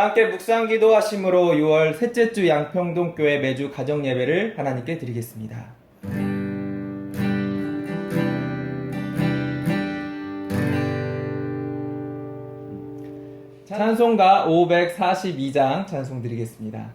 함께 묵상 기도하심으로 6월 셋째 주 양평동 교회 매주 가정 예배를 하나님께 드리겠습니다. 찬송가 542장 찬송 드리겠습니다.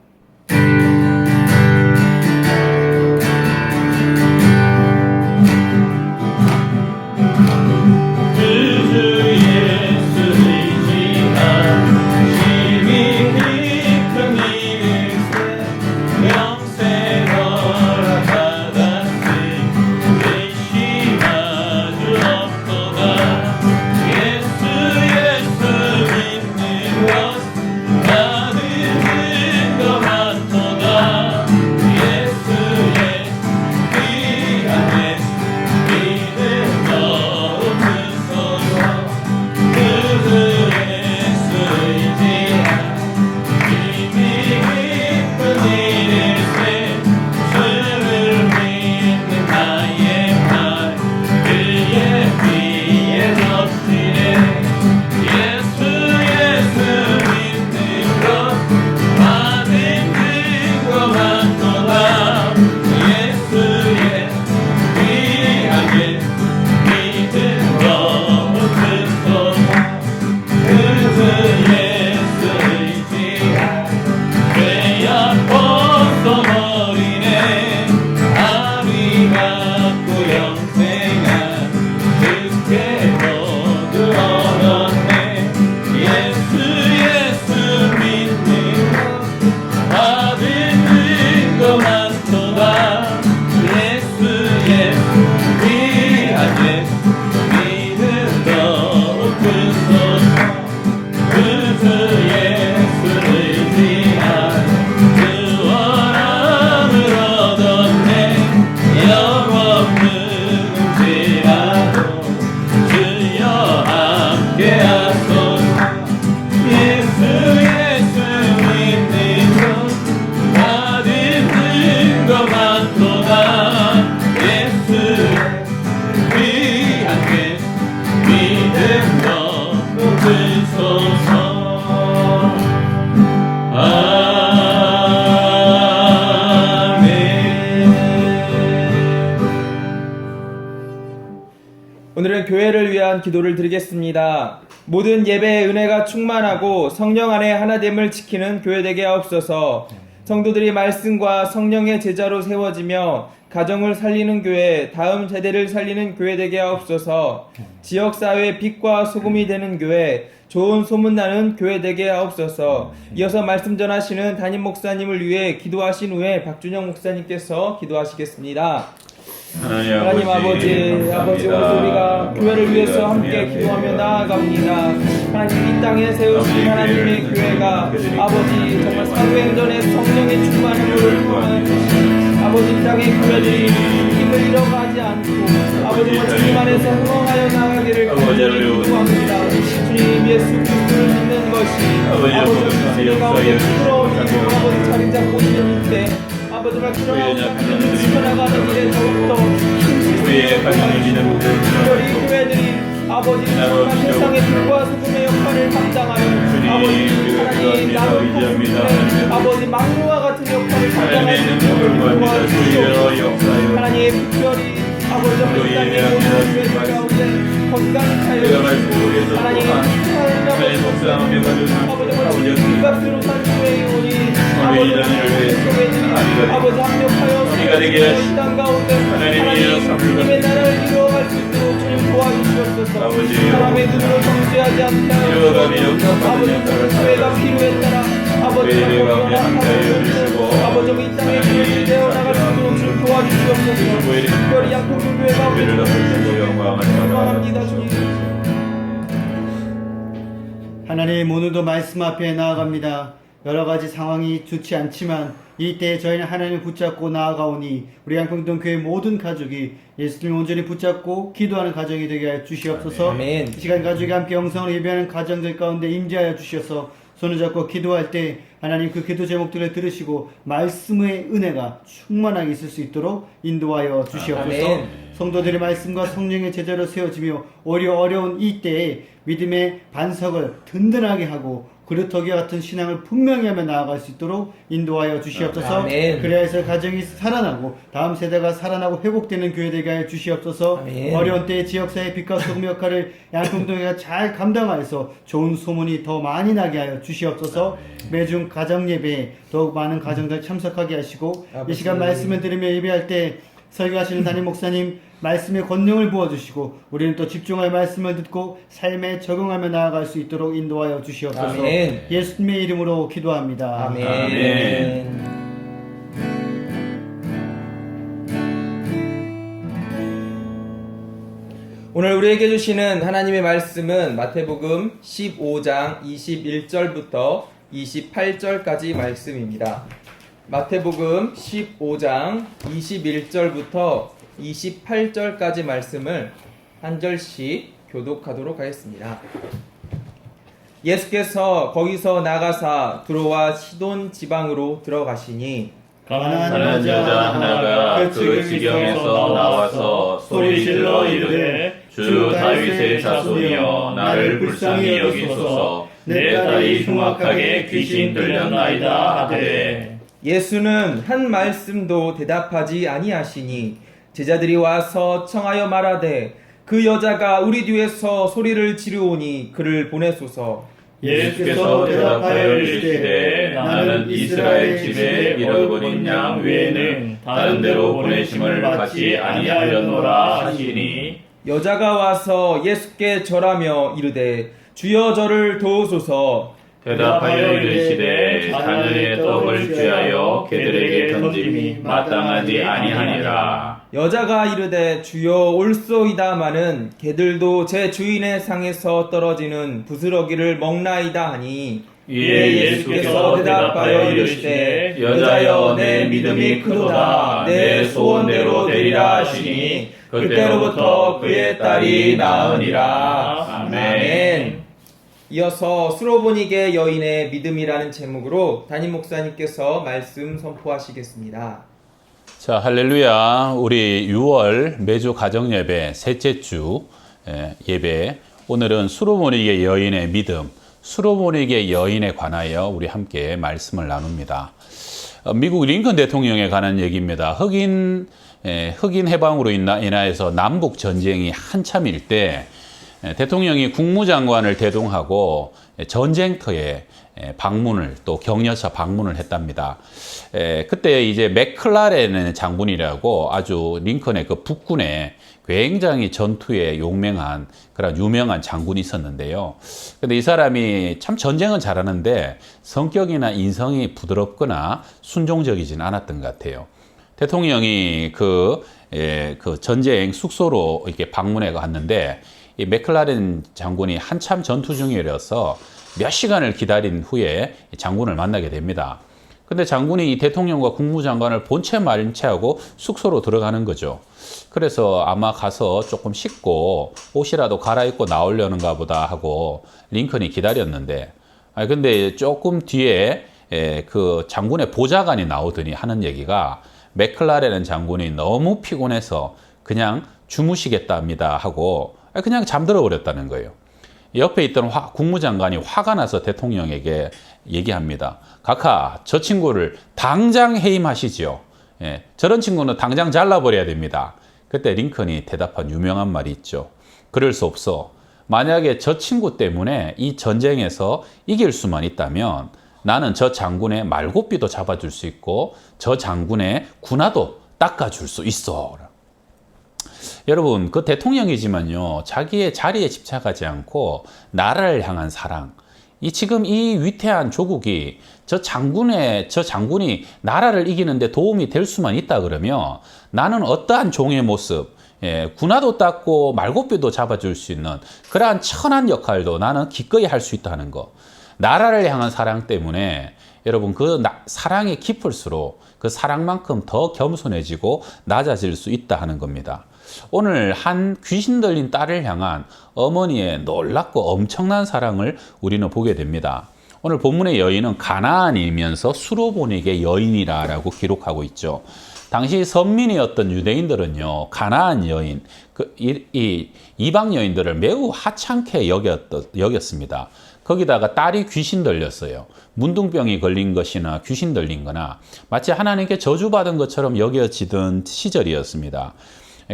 오늘은 교회를 위한 기도를 드리겠습니다. 모든 예배의 은혜가 충만하고 성령 안에 하나됨을 지키는 교회 되게 하옵소서. 성도들이 말씀과 성령의 제자로 세워지며 가정을 살리는 교회, 다음 세대를 살리는 교회 되게 하옵소서. 지역사회의 빛과 소금이 되는 교회, 좋은 소문나는 교회 되게 하옵소서. 이어서 말씀 전하시는 담임 목사님을 위해 기도하신 후에 박준영 목사님께서 기도하시겠습니다. 하나님 아버지, 오늘 우리가 교회를 위해서 함께 기도하며 나아갑니다. 하나님, 이 땅에 세우신 하나님의 교회가 아버지 정말 사도행전의 성령의 충만함으로 통한 아버지 이 땅의 교회들이 힘을 잃어가지 않고 아버지 주님 안에서 흥황하여 나가기를 간절히 기도합니다. 주님 예수 그리스도를 믿는 것이 아버지 주님 가운데 부끄러움이 아버지 자리 잡고 있는 때 아버지가 필요한 것들을 지켜나가는 일에 더욱더 힘쓰시고 특별히 교회들이 아버지 정말 세상의 빛과 소금의 역할을 감당하는 아버지 하나님 나를 돕는 아버지 막루와 같은 역할을 감당하는 교회를 도와주시옵소서. 하나님 특별히 아버지 이 땅의 모든 교회들 가운데 건강히 차여주시고 하나님 아버지 빚값으로 산 교회에 오니 아버지 합력하여 이 땅 가운데 하나님 주님의 나라를 이루어갈 수 있도록 주님 도와주시옵소서. 사람의 눈으로 정죄하지 않게 하옵소서. 아버지 교회가 필요에 따라 아버지가 연합하여 아버지 이 땅에 교회를 되어나갈 수 있도록 주님 도와주시옵소서. 특별히 양평동 교회가 감사합니다 주님. 하나님, 오늘도 말씀 앞에 나아갑니다. 여러 가지 상황이 좋지 않지만 이때 저희는 하나님을 붙잡고 나아가오니 우리 양평동 교회 모든 가족이 예수님을 온전히 붙잡고 기도하는 가정이 되게 하여 주시옵소서. 아멘. 이 시간 가족이 함께 영성으로 예배하는 가정들 가운데 임재하여 주셔서 손을 잡고 기도할 때 하나님 그 기도 제목들을 들으시고 말씀의 은혜가 충만하게 있을 수 있도록 인도하여 주시옵소서. 아멘. 성도들의 말씀과 성령의 제자로 세워지며 오히려 어려운 이때에 믿음의 반석을 든든하게 하고 그루터기 같은 신앙을 분명히 하며 나아갈 수 있도록 인도하여 주시옵소서. 아멘. 그래야 해서 가정이 살아나고 다음 세대가 살아나고 회복되는 교회 되게 하여 주시옵소서. 아멘. 어려운 때에 지역사회 빛과 소금 역할을 양평동회가 잘 감당하여서 좋은 소문이 더 많이 나게 하여 주시옵소서. 매주 가정 예배에 더욱 많은 가정들 참석하게 하시고 이 시간 말씀을 들으며 예배할 때 설교하시는 담임 목사님 말씀의 권능을 부어주시고 우리는 또 집중할 말씀을 듣고 삶에 적용하며 나아갈 수 있도록 인도하여 주시옵소서. 아멘. 예수님의 이름으로 기도합니다. 아멘. 아멘. 오늘 우리에게 주시는 하나님의 말씀은 마태복음 15장 21절부터 28절까지 말씀입니다. 마태복음 15장 21절부터 28절까지 말씀을 한 절씩 교독하도록 하겠습니다. 예수께서 거기서 나가사 들어와 시돈 지방으로 들어가시니 가난한 여자 하나가 그 지경에서 나와서 소리질러 이르되 주 다윗의 자손이여 나를 불쌍히 여기소서 내 딸이 흉악하게 귀신 들렸나이다 하되 예수는 한 말씀도 대답하지 아니하시니 제자들이 와서 청하여 말하되 그 여자가 우리 뒤에서 소리를 지르오니 그를 보내소서. 예수께서 대답하여 이르시되 나는 이스라엘 집에 잃어버린 양 외에는 다른 데로 보내심을 받지 아니하였노라 하시니 여자가 와서 예수께 절하며 이르되 주여 저를 도우소서. 대답하여 이르시되 자녀의 떡을 취하여 개들에게 던짐이 마땅하지 아니하니라. 여자가 이르되 주여 올소이다마는 개들도 제 주인의 상에서 떨어지는 부스러기를 먹나이다 하니 이에 예수께서 대답하여 이르시되 여자여 내 믿음이 크도다 내 소원대로 되리라 하시니 그때로부터 그의 딸이 나으니라. 아멘. 이어서 수로보니게 여인의 믿음이라는 제목으로 담임 목사님께서 말씀 선포하시겠습니다. 자, 할렐루야. 우리 6월 매주 가정예배 셋째 주 예배. 오늘은 수로보니게 여인의 믿음, 수로보니게 여인에 관하여 우리 함께 말씀을 나눕니다. 미국 링컨 대통령에 관한 얘기입니다. 흑인 해방으로 인하여서 남북 전쟁이 한참일 때 대통령이 국무장관을 대동하고 전쟁터에 방문을 또 격려차 방문을 했답니다. 그때 이제 맥클라렌 장군이라고 아주 링컨의 그 북군에 굉장히 전투에 용맹한 그런 유명한 장군이 있었는데요. 근데 이 사람이 참 전쟁은 잘하는데 성격이나 인성이 부드럽거나 순종적이진 않았던 것 같아요. 대통령이 그 전쟁 숙소로 이렇게 방문해 갔는데 이 맥클라렌 장군이 한참 전투 중이라서 몇 시간을 기다린 후에 장군을 만나게 됩니다. 근데 장군이 이 대통령과 국무장관을 본체 말체하고 숙소로 들어가는 거죠. 그래서 아마 가서 조금 씻고 옷이라도 갈아입고 나오려는가 보다 하고 링컨이 기다렸는데, 근데 조금 뒤에 그 장군의 보좌관이 나오더니 하는 얘기가 맥클라렌 장군이 너무 피곤해서 그냥 주무시겠답니다 하고 그냥 잠들어 버렸다는 거예요. 옆에 있던 국무장관이 화가 나서 대통령에게 얘기합니다. 각하, 저 친구를 당장 해임하시죠. 저런 친구는 당장 잘라버려야 됩니다. 그때 링컨이 대답한 유명한 말이 있죠. 그럴 수 없어. 만약에 저 친구 때문에 이 전쟁에서 이길 수만 있다면 나는 저 장군의 말고삐도 잡아줄 수 있고 저 장군의 군화도 닦아줄 수 있어. 여러분, 그 대통령이지만요, 자기의 자리에 집착하지 않고 나라를 향한 사랑, 지금 이 위태한 조국이 저 장군이 나라를 이기는데 도움이 될 수만 있다 그러면 나는 어떠한 종의 모습, 군화도 닦고 말고삐도 잡아줄 수 있는 그러한 천한 역할도 나는 기꺼이 할 수 있다는 거. 나라를 향한 사랑 때문에 여러분 사랑이 깊을수록 그 사랑만큼 더 겸손해지고 낮아질 수 있다 하는 겁니다. 오늘 한 귀신 들린 딸을 향한 어머니의 놀랍고 엄청난 사랑을 우리는 보게 됩니다. 오늘 본문의 여인은 가나안이면서 수로보닉의 여인이라고 기록하고 있죠. 당시 선민이었던 유대인들은요, 가나안 여인, 이 이방 여인들을 매우 하찮게 여겼습니다. 거기다가 딸이 귀신 들렸어요. 문둥병이 걸린 것이나 귀신 들린 거나 마치 하나님께 저주받은 것처럼 여겨지던 시절이었습니다.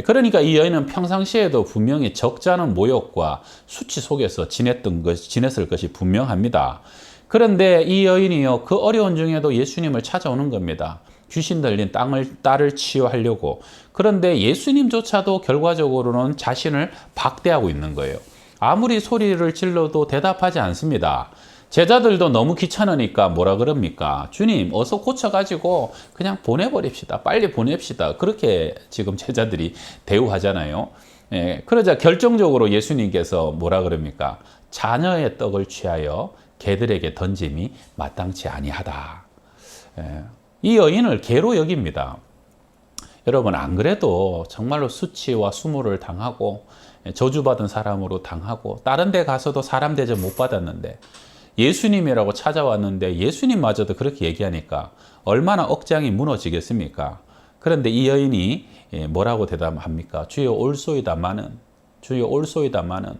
그러니까 이 여인은 평상시에도 분명히 적잖은 모욕과 수치 속에서 지냈을 것이 분명합니다. 그런데 이 여인이요, 그 어려운 중에도 예수님을 찾아오는 겁니다. 귀신 들린 딸을 치유하려고. 그런데 예수님조차도 결과적으로는 자신을 박대하고 있는 거예요. 아무리 소리를 질러도 대답하지 않습니다. 제자들도 너무 귀찮으니까 뭐라 그럽니까? 주님, 어서 고쳐가지고 그냥 보내버립시다. 빨리 보냅시다. 그렇게 지금 제자들이 대우하잖아요. 예, 그러자 결정적으로 예수님께서 뭐라 그럽니까? 자녀의 떡을 취하여 개들에게 던짐이 마땅치 아니하다. 예, 이 여인을 개로 여깁니다. 여러분, 안 그래도 정말로 수치와 수모를 당하고 저주받은 사람으로 당하고 다른 데 가서도 사람 대접 못 받았는데 예수님이라고 찾아왔는데 예수님마저도 그렇게 얘기하니까 얼마나 억장이 무너지겠습니까? 그런데 이 여인이 뭐라고 대답합니까? 주여 올소이다마는, 주여 올소이다마는.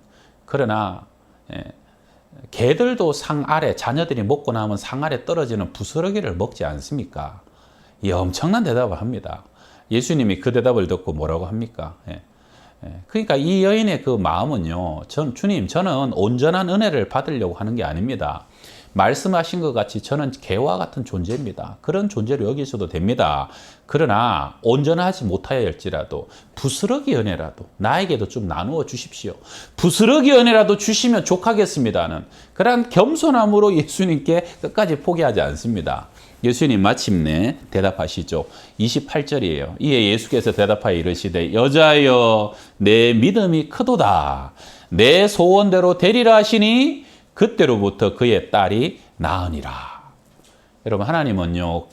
그러나 개들도 상 아래, 자녀들이 먹고 나면 상 아래 떨어지는 부스러기를 먹지 않습니까? 이 엄청난 대답을 합니다. 예수님이 그 대답을 듣고 뭐라고 합니까? 그러니까 이 여인의 그 마음은요, 주님, 저는 온전한 은혜를 받으려고 하는 게 아닙니다. 말씀하신 것 같이 저는 개와 같은 존재입니다. 그런 존재로 여기셔도 됩니다. 그러나 온전하지 못하였을지라도 부스러기 은혜라도 나에게도 좀 나누어 주십시오. 부스러기 은혜라도 주시면 족하겠습니다는 그러한 겸손함으로 예수님께 끝까지 포기하지 않습니다. 예수님 마침내 대답하시죠. 28절이에요. 이에 예수께서 대답하여 이르시되 여자여 내 믿음이 크도다. 내 소원대로 되리라 하시니 그때로부터 그의 딸이 나으니라. 여러분, 하나님은요,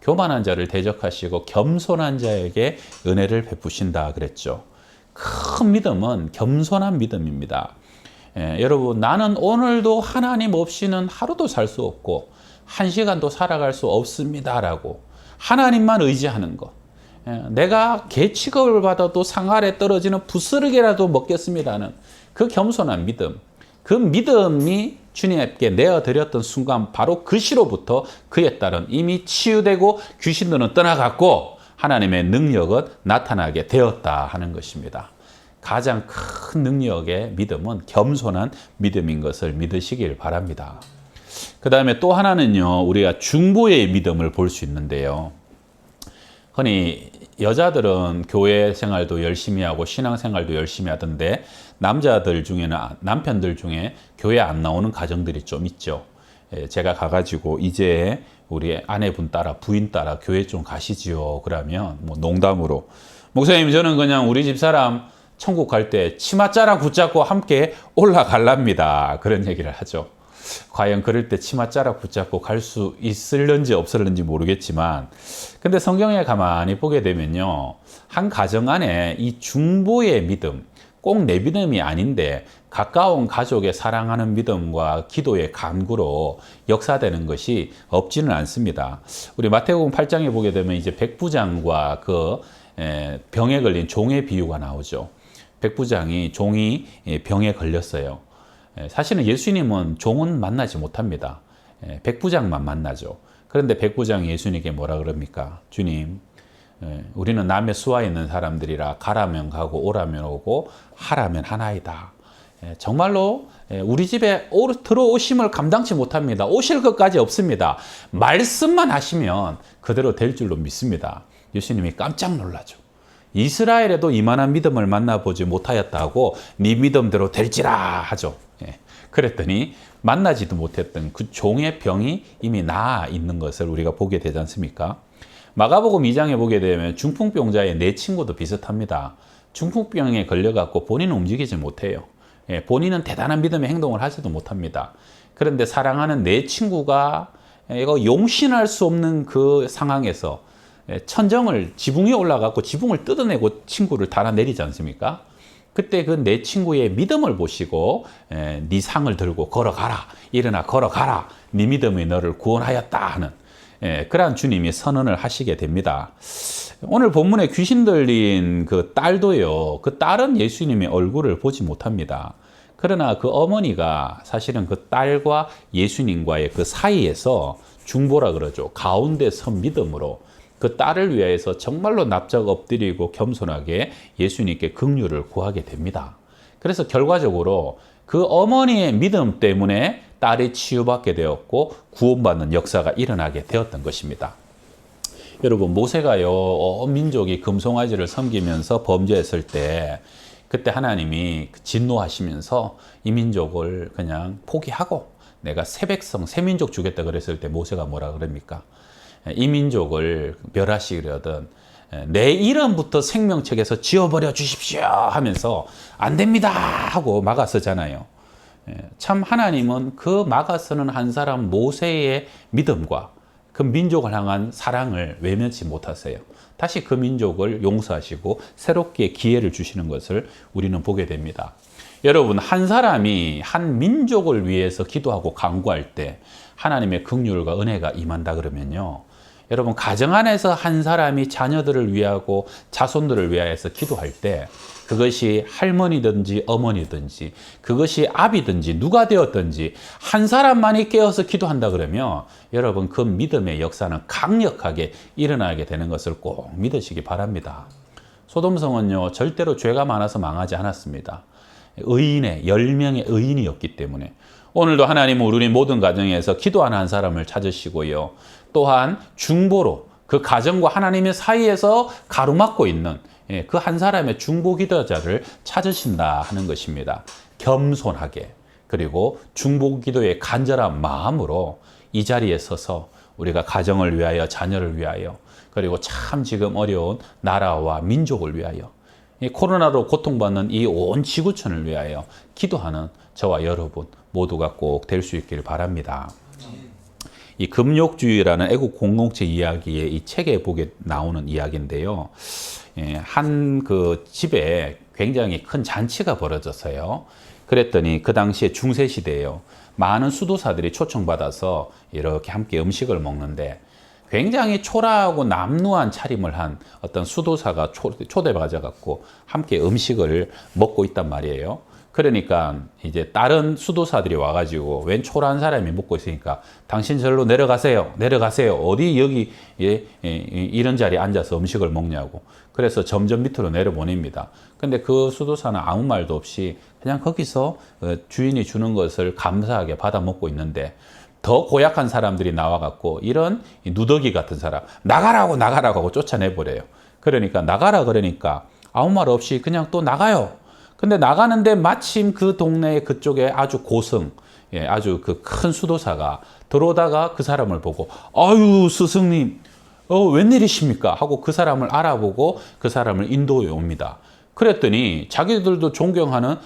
교만한 자를 대적하시고 겸손한 자에게 은혜를 베푸신다 그랬죠. 큰 믿음은 겸손한 믿음입니다. 여러분, 나는 오늘도 하나님 없이는 하루도 살 수 없고 한 시간도 살아갈 수 없습니다라고 하나님만 의지하는 것. 내가 개 취급을 받아도 상 아래 떨어지는 부스러기라도 먹겠습니다는 그 겸손한 믿음. 그 믿음이 주님께 내어드렸던 순간 바로 그 시로부터 그의 딸은 이미 치유되고 귀신들은 떠나갔고 하나님의 능력은 나타나게 되었다 하는 것입니다. 가장 큰 능력의 믿음은 겸손한 믿음인 것을 믿으시길 바랍니다. 그 다음에 또 하나는요, 우리가 중보의 믿음을 볼 수 있는데요. 흔히 여자들은 교회 생활도 열심히 하고 신앙 생활도 열심히 하던데 남자들 중에는, 남편들 중에 교회 안 나오는 가정들이 좀 있죠. 제가 가가지고 이제 우리 아내분 따라 부인 따라 교회 좀 가시지요. 그러면 뭐 농담으로 목사님, 저는 그냥 우리 집 사람 천국 갈 때 치맛자락 붙잡고 함께 올라갈랍니다. 그런 얘기를 하죠. 과연 그럴 때 치맛자락 붙잡고 갈 수 있을런지 없을런지 모르겠지만, 근데 성경에 가만히 보게 되면요, 한 가정 안에 이 중보의 믿음, 꼭 내 믿음이 아닌데 가까운 가족의 사랑하는 믿음과 기도의 간구로 역사되는 것이 없지는 않습니다. 우리 마태복음 8장에 보게 되면 이제 백부장과 그 병에 걸린 종의 비유가 나오죠. 백부장이 종이 병에 걸렸어요. 사실은 예수님은 종은 만나지 못합니다. 백부장만 만나죠. 그런데 백부장이 예수님께 뭐라 그럽니까? 주님, 우리는 남의 수하에 있는 사람들이라 가라면 가고 오라면 오고 하라면 하나이다. 정말로 우리 집에 들어오심을 감당치 못합니다. 오실 것까지 없습니다. 말씀만 하시면 그대로 될 줄로 믿습니다. 예수님이 깜짝 놀라죠. 이스라엘에도 이만한 믿음을 만나보지 못하였다고 네 믿음대로 될지라 하죠. 그랬더니 만나지도 못했던 그 종의 병이 이미 나아 있는 것을 우리가 보게 되지 않습니까? 마가복음 2장에 보게 되면 중풍병자의 네 친구도 비슷합니다. 중풍병에 걸려갖고 본인은 움직이지 못해요. 본인은 대단한 믿음의 행동을 하지도 못합니다. 그런데 사랑하는 네 친구가 이거 용신할 수 없는 그 상황에서 천정을, 지붕 위에 올라가고 지붕을 뜯어내고 친구를 달아내리지 않습니까? 그때 그 내 친구의 믿음을 보시고 네 상을 들고 걸어가라, 일어나 걸어가라, 네 믿음이 너를 구원하였다 하는 그러한 주님이 선언을 하시게 됩니다. 오늘 본문에 귀신 들린 그 딸도요, 그 딸은 예수님의 얼굴을 보지 못합니다. 그러나 그 어머니가 사실은 그 딸과 예수님과의 그 사이에서 중보라 그러죠. 가운데 선 믿음으로 그 딸을 위하여서 정말로 납작 엎드리고 겸손하게 예수님께 긍휼을 구하게 됩니다. 그래서 결과적으로 그 어머니의 믿음 때문에 딸이 치유받게 되었고 구원받는 역사가 일어나게 되었던 것입니다. 여러분, 모세가요, 온 민족이 금송아지를 섬기면서 범죄했을 때 그때 하나님이 진노하시면서 이 민족을 그냥 포기하고 내가 새 백성, 새 민족 주겠다 그랬을 때 모세가 뭐라 그럽니까? 이 민족을 멸하시려던 내 이름부터 생명책에서 지워버려 주십시오 하면서 안 됩니다 하고 막아서잖아요. 참 하나님은 그 막아서는 한 사람 모세의 믿음과 그 민족을 향한 사랑을 외면치 못하세요. 다시 그 민족을 용서하시고 새롭게 기회를 주시는 것을 우리는 보게 됩니다. 여러분, 한 사람이 한 민족을 위해서 기도하고 간구할 때 하나님의 긍휼과 은혜가 임한다 그러면요, 여러분, 가정 안에서 한 사람이 자녀들을 위하고 자손들을 위하여서 기도할 때 그것이 할머니든지 어머니든지 그것이 아비든지 누가 되었든지 한 사람만이 깨어서 기도한다 그러면 여러분, 그 믿음의 역사는 강력하게 일어나게 되는 것을 꼭 믿으시기 바랍니다. 소돔성은요, 절대로 죄가 많아서 망하지 않았습니다. 의인의 10명의 의인이었기 때문에 오늘도 하나님은 우리 모든 가정에서 기도하는 한 사람을 찾으시고요, 또한 중보로 그 가정과 하나님의 사이에서 가로막고 있는 그 한 사람의 중보 기도자를 찾으신다 하는 것입니다. 겸손하게, 그리고 중보 기도의 간절한 마음으로 이 자리에 서서 우리가 가정을 위하여, 자녀를 위하여, 그리고 참 지금 어려운 나라와 민족을 위하여, 이 코로나로 고통받는 이 온 지구촌을 위하여 기도하는 저와 여러분 모두가 꼭 될 수 있기를 바랍니다. 이 금욕주의라는 애국 공동체 이야기의 이 책에 보게 나오는 이야기인데요. 한 그 집에 굉장히 큰 잔치가 벌어졌어요. 그랬더니 그 당시에 중세시대예요. 많은 수도사들이 초청받아서 이렇게 함께 음식을 먹는데 굉장히 초라하고 남루한 차림을 한 어떤 수도사가 초대받아 갖고 함께 음식을 먹고 있단 말이에요. 그러니까 이제 다른 수도사들이 와가지고 웬 초라한 사람이 먹고 있으니까 당신 절로 내려가세요. 내려가세요. 어디 여기 이런 자리에 앉아서 음식을 먹냐고. 그래서 점점 밑으로 내려보냅니다. 근데 그 수도사는 아무 말도 없이 그냥 거기서 주인이 주는 것을 감사하게 받아 먹고 있는데 더 고약한 사람들이 나와갖고 이런 누더기 같은 사람 나가라고 하고 쫓아내버려요. 그러니까 나가라 그러니까 아무 말 없이 그냥 또 나가요. 근데 나가는데 마침 그 동네 그쪽에 아주 고승, 아주 그 큰 수도사가 들어오다가 그 사람을 보고 아유 스승님 웬일이십니까 하고 그 사람을 알아보고 그 사람을 인도해 옵니다. 그랬더니 자기들도 존경하는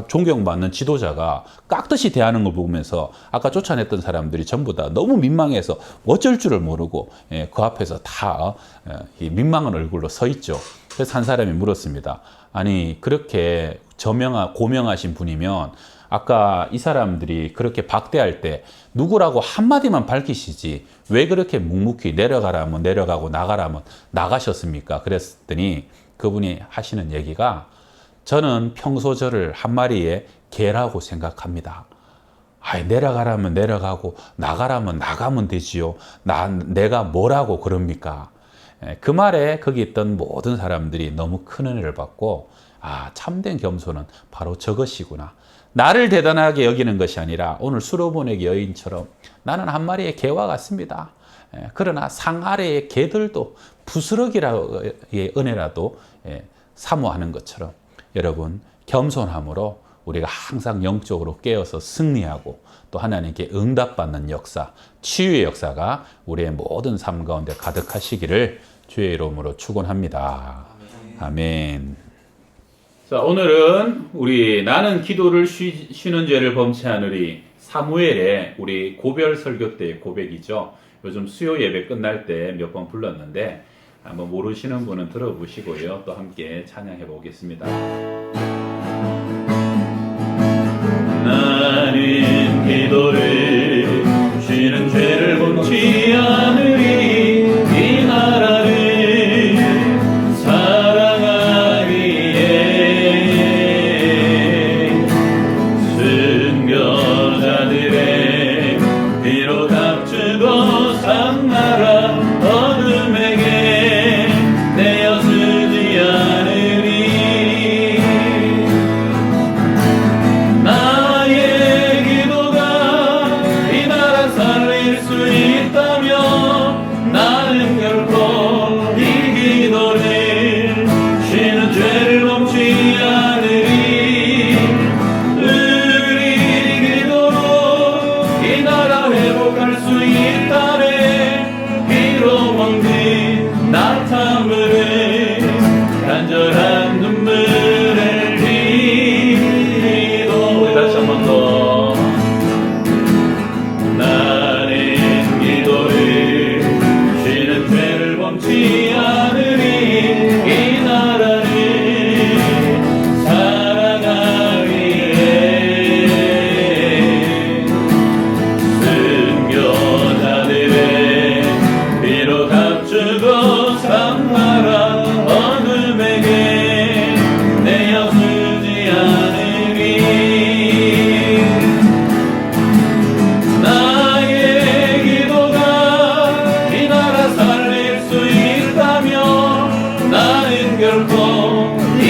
존경받는 지도자가 깍듯이 대하는 걸 보면서 아까 쫓아냈던 사람들이 전부 다 너무 민망해서 어쩔 줄을 모르고 그 앞에서 다 민망한 얼굴로 서 있죠. 그래서 한 사람이 물었습니다. 아니 그렇게 고명하신 분이면 아까 이 사람들이 그렇게 박대할 때 누구라고 한마디만 밝히시지 왜 그렇게 묵묵히 내려가라면 내려가고 나가라면 나가셨습니까? 그랬더니 그분이 하시는 얘기가 저는 평소 저를 한 마리의 개라고 생각합니다. 내려가라면 내려가고 나가라면 나가면 되지요. 내가 뭐라고 그럽니까? 그 말에 거기 있던 모든 사람들이 너무 큰 은혜를 받고 참된 겸손은 바로 저것이구나. 나를 대단하게 여기는 것이 아니라 오늘 수로보내기 여인처럼 나는 한 마리의 개와 같습니다. 그러나 상 아래의 개들도 부스러기의 은혜라도 사모하는 것처럼 여러분 겸손함으로 우리가 항상 영적으로 깨어서 승리하고 또 하나님께 응답받는 역사, 치유의 역사가 우리의 모든 삶 가운데 가득하시기를 주의 이름으로 축원합니다. 아멘. 자, 오늘은 우리 나는 기도를 쉬는 죄를 범치 않으리 사무엘의 우리 고별 설교 때의 고백이죠. 요즘 수요 예배 끝날 때 몇 번 불렀는데 한번 모르시는 분은 들어보시고요. 또 함께 찬양해 보겠습니다. 나는 기도를 쉬는 죄를 범치 않으리 이 나라를 사랑하기에 멈추지 않으리 이 나라를 사랑하리에 순교자들의 피로 감추고 산나라 어둠에게 내어주지 않으리 나의 기도가 이 나라 살릴 수 있다면 나는 결코 이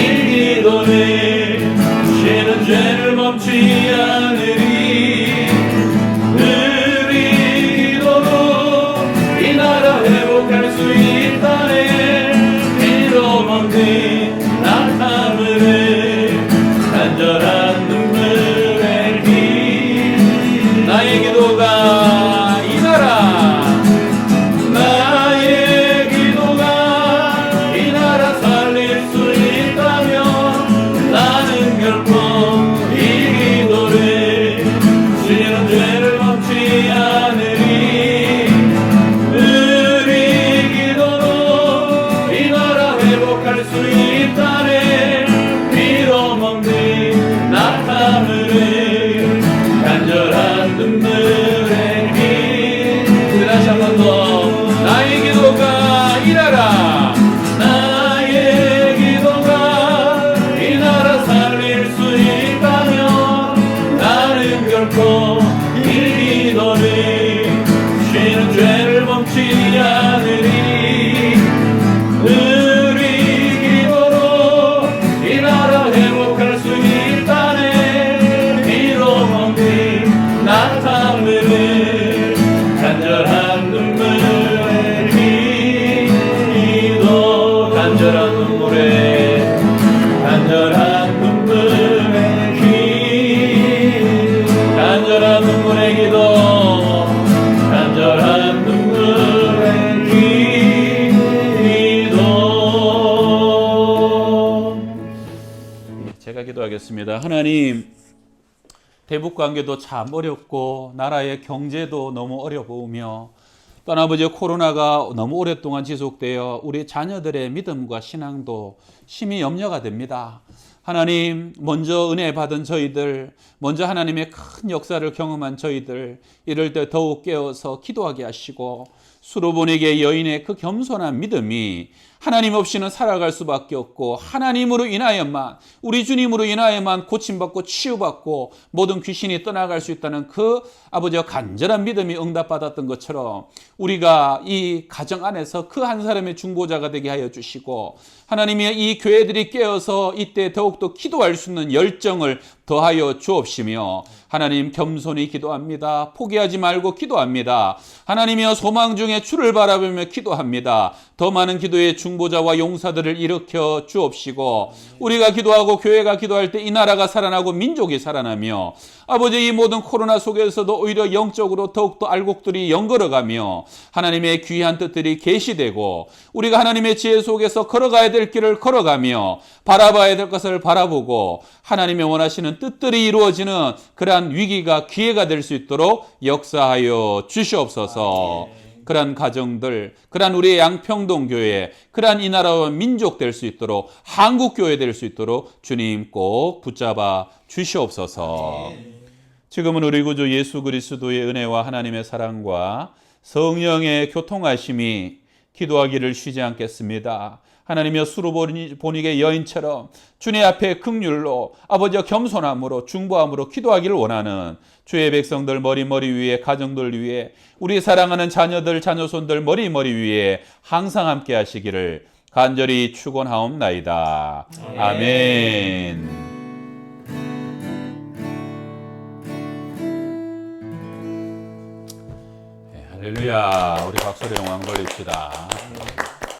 기도를 쉬는 죄를 멈추지 않으리 우리 기도로 이 나라 회복할 수 있다네 피로 먹는 낙타물을 간절한 눈물의 길 나의 기도가 이 나의 기도가 이 나라 살릴 수 있다면 나는 결코 이 기도를 쉬는 죄를 멈추지 않으리 우리 기도로 이 나라 회복할 수 있다네 피로 먹는 낙타물을 간절한 눈물의 길 다시 한 번 더 나의 기도가 이 나의 기도가 이 나라 살릴 수 있다면 나는 결코 이 기도를 쉬는 죄를 멈추지 않으리 우리 기도로 이 나라 회복할 수 있다네 피로 먹는 낙타물을 간절한 눈물의 기도 간절한 눈물의 간절한 눈물의 기도 간절한 눈물의 기도 제가 기도하겠습니다. 하나님, 대북 관계도 참 어렵고 나라의 경제도 너무 어려우며 또 아버지 코로나가 너무 오랫동안 지속되어 우리 자녀들의 믿음과 신앙도 심히 염려가 됩니다. 하나님, 먼저 은혜 받은 저희들, 먼저 하나님의 큰 역사를 경험한 저희들, 이럴 때 더욱 깨어서 기도하게 하시고 수로보니게 여인의 그 겸손한 믿음이 하나님 없이는 살아갈 수밖에 없고 하나님으로 인하여만, 우리 주님으로 인하여만 고침받고 치유받고 모든 귀신이 떠나갈 수 있다는 그 아버지와 간절한 믿음이 응답받았던 것처럼 우리가 이 가정 안에서 그 한 사람의 중보자가 되게 하여 주시고 하나님이 이 교회들이 깨어서 이때 더욱더 기도할 수 있는 열정을 더하여 주옵시며 하나님 겸손히 기도합니다. 포기하지 말고 기도합니다. 하나님이여 소망 중에 주를 바라보며 기도합니다. 더 많은 기도의 중보자와 용사들을 일으켜 주옵시고 우리가 기도하고 교회가 기도할 때 이 나라가 살아나고 민족이 살아나며 아버지 이 모든 코로나 속에서도 오히려 영적으로 더욱더 알곡들이 연걸어가며 하나님의 귀한 뜻들이 계시되고 우리가 하나님의 지혜 속에서 걸어가야 될 길을 걸어가며 바라봐야 될 것을 바라보고 하나님의 원하시는 뜻들이 이루어지는 그러한 위기가 기회가 될 수 있도록 역사하여 주시옵소서. 그러한 가정들, 그러한 우리의 양평동교회, 그러한 이 나라와 민족 될 수 있도록 한국교회 될 수 있도록 주님 꼭 붙잡아 주시옵소서. 지금은 우리 구주 예수 그리스도의 은혜와 하나님의 사랑과 성령의 교통하심이 기도하기를 쉬지 않겠습니다. 하나님이여 수로보니게 여인처럼 주님 앞에 긍휼로 아버지와 겸손함으로 중보함으로 기도하기를 원하는 주의 백성들 머리 위에 가정들 위에 우리 사랑하는 자녀들 자녀손들 머리 위에 항상 함께 하시기를 간절히 축원하옵나이다. 아멘. 할렐루야. 우리 박수로 영광 돌립시다.